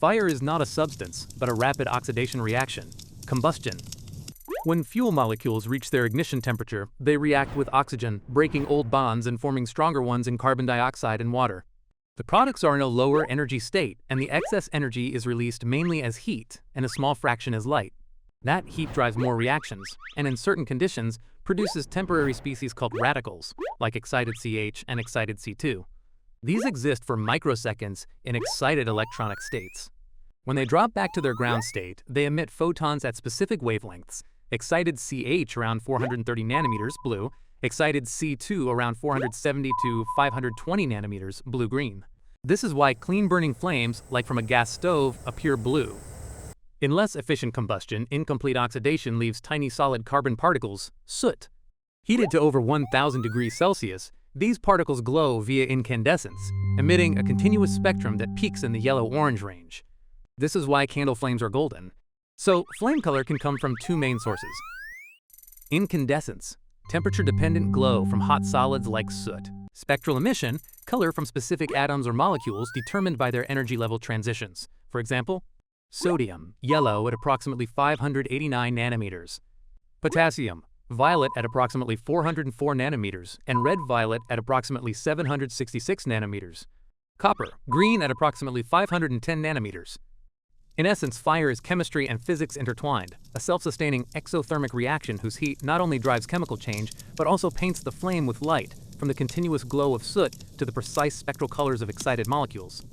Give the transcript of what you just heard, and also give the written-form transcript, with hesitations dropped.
Fire is not a substance, but a rapid oxidation reaction. Combustion. When fuel molecules reach their ignition temperature, they react with oxygen, breaking old bonds and forming stronger ones in carbon dioxide and water. The products are in a lower energy state, and the excess energy is released mainly as heat, and a small fraction as light. That heat drives more reactions, and in certain conditions, produces temporary species called radicals, like excited CH and excited C2. These exist for microseconds in excited electronic states. When they drop back to their ground state, they emit photons at specific wavelengths. Excited CH around 430 nanometers, blue, excited C2 around 470 to 520 nanometers, blue-green. This is why clean-burning flames, like from a gas stove, appear blue. In less efficient combustion, incomplete oxidation leaves tiny solid carbon particles, soot. Heated to over 1000 degrees Celsius, these particles glow via incandescence, emitting a continuous spectrum that peaks in the yellow-orange range. This is why candle flames are golden. So, flame color can come from two main sources. Incandescence, temperature-dependent glow from hot solids like soot. Spectral emission, color from specific atoms or molecules determined by their energy level transitions. For example, sodium, yellow at approximately 589 nanometers. Potassium, violet at approximately 404 nanometers, and red-violet at approximately 766 nanometers. Copper, green at approximately 510 nanometers. In essence, fire is chemistry and physics intertwined, a self-sustaining exothermic reaction whose heat not only drives chemical change, but also paints the flame with light, from the continuous glow of soot to the precise spectral colors of excited molecules.